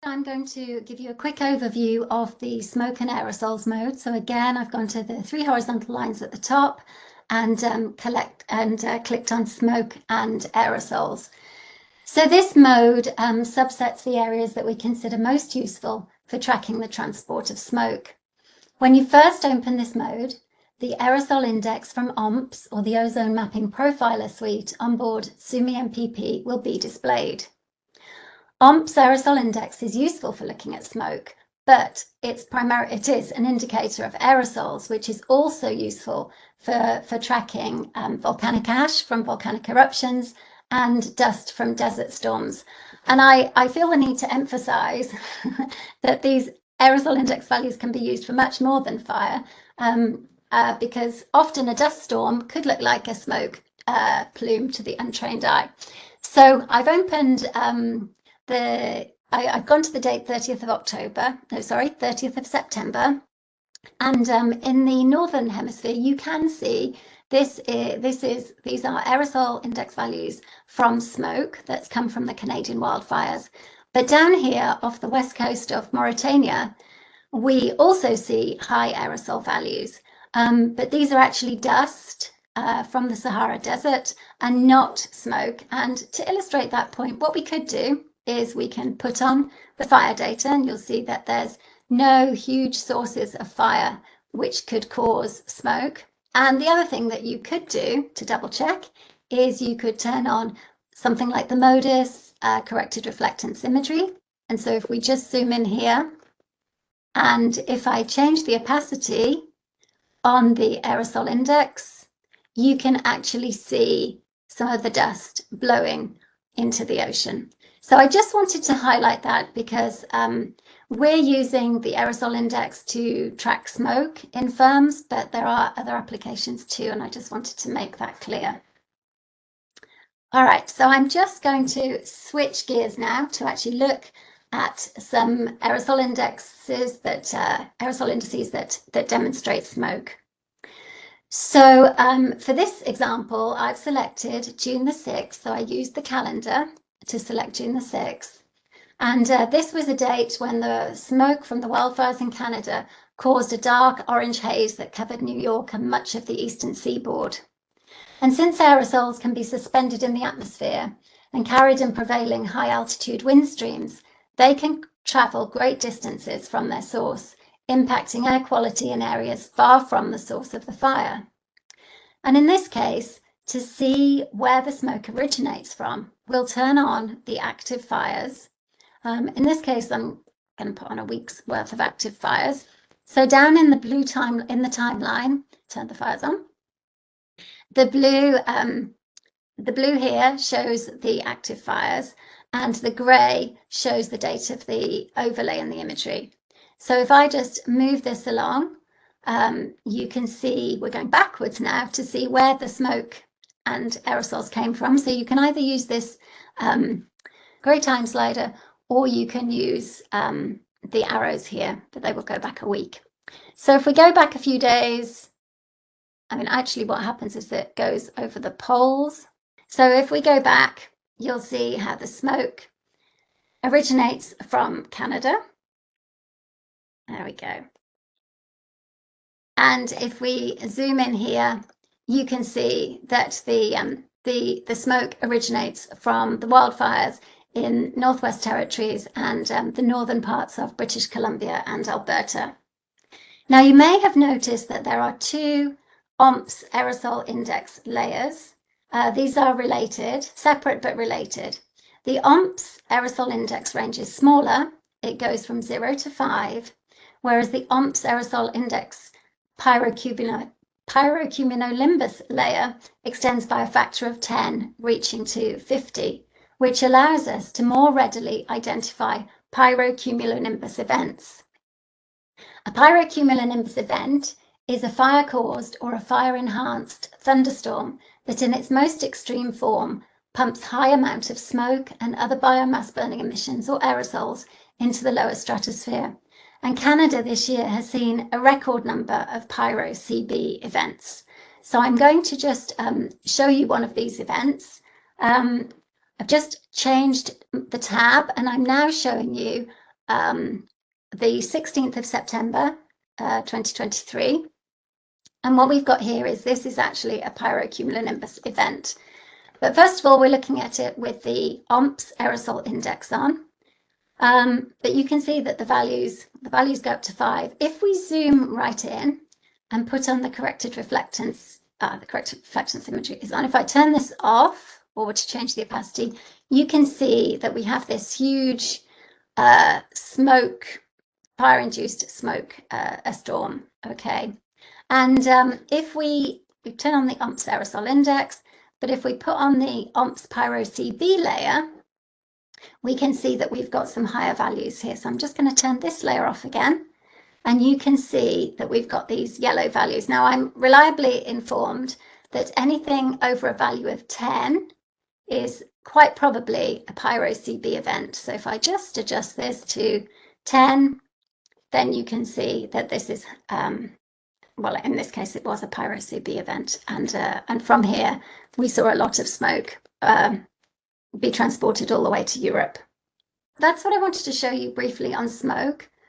I'm going to give you a quick overview of the Smoke and Aerosols mode. So again, I've gone to the three horizontal lines at the top and clicked on Smoke and Aerosols. So this mode subsets the areas that we consider most useful for tracking the transport of smoke. When you first open this mode, the aerosol index from OMPS, or the Ozone Mapping Profiler suite on board SUMI MPP, will be displayed. OMPS aerosol index is useful for looking at smoke, but it is an indicator of aerosols, which is also useful for tracking volcanic ash from volcanic eruptions and dust from desert storms. And I feel the need to emphasize that these aerosol index values can be used for much more than fire, because often a dust storm could look like a smoke plume to the untrained eye. So I've opened I've gone to the date 30th of September. And in the Northern Hemisphere, you can see these are aerosol index values from smoke that's come from the Canadian wildfires. But down here off the west coast of Mauritania, we also see high aerosol values. But these are actually dust from the Sahara Desert and not smoke. And to illustrate that point, what we could do is we can put on the fire data, and you'll see that there's no huge sources of fire which could cause smoke. And the other thing that you could do to double check is you could turn on something like the MODIS corrected reflectance imagery. And so if we just zoom in here, and if I change the opacity on the aerosol index, you can actually see some of the dust blowing into the ocean. So I just wanted to highlight that because we're using the aerosol index to track smoke in firms, but there are other applications too, and I just wanted to make that clear. All right, so I'm just going to switch gears now to actually look at some aerosol indices that demonstrate smoke. So for this example, I've selected June the 6th, so I used the calendar to select June the 6th. And this was a date when the smoke from the wildfires in Canada caused a dark orange haze that covered New York and much of the eastern seaboard. And since aerosols can be suspended in the atmosphere and carried in prevailing high altitude wind streams, they can travel great distances from their source, impacting air quality in areas far from the source of the fire. And in this case, to see where the smoke originates from, we'll turn on the active fires. In this case, I'm going to put on a week's worth of active fires. So down in the timeline, turn the fires on. The blue here shows the active fires, and the grey shows the date of the overlay in the imagery. So if I just move this along, you can see we're going backwards now to see where the smoke and aerosols came from. So you can either use this grey time slider, or you can use the arrows here, but they will go back a week. So if we go back a few days, actually what happens is that it goes over the poles. So if we go back, you'll see how the smoke originates from Canada. There we go. And if we zoom in here, you can see that the smoke originates from the wildfires in Northwest Territories and the northern parts of British Columbia and Alberta. Now, you may have noticed that there are two OMPS aerosol index layers. These are related, separate but related. The OMPS aerosol index range is smaller. It goes from 0 to 5, whereas the OMPS aerosol index pyrocumulonimbus layer extends by a factor of 10, reaching to 50, which allows us to more readily identify pyrocumulonimbus events. A pyrocumulonimbus event is a fire-caused or a fire-enhanced thunderstorm that in its most extreme form pumps high amount of smoke and other biomass burning emissions or aerosols into the lower stratosphere. And Canada this year has seen a record number of pyroCb events. So I'm going to just show you one of these events. I've just changed the tab and I'm now showing you the 16th of September 2023. And what we've got here is this is actually a pyrocumulonimbus event. But first of all, we're looking at it with the OMPS aerosol index on. But you can see that the values go up to 5. If we zoom right in and put on the corrected reflectance imagery is on. If I turn this off or to change the opacity, you can see that we have this huge fire-induced smoke, a storm, okay? And if we turn on the OMPS aerosol index, but if we put on the OMPS pyroCb layer, we can see that we've got some higher values here. So I'm just going to turn this layer off again, and you can see that we've got these yellow values. Now, I'm reliably informed that anything over a value of 10 is quite probably a pyroCb event. So if I just adjust this to 10, then you can see that this is, well, in this case, it was a pyroCb event. And from here, we saw a lot of smoke be transported all the way to Europe. That's what I wanted to show you briefly on smoke.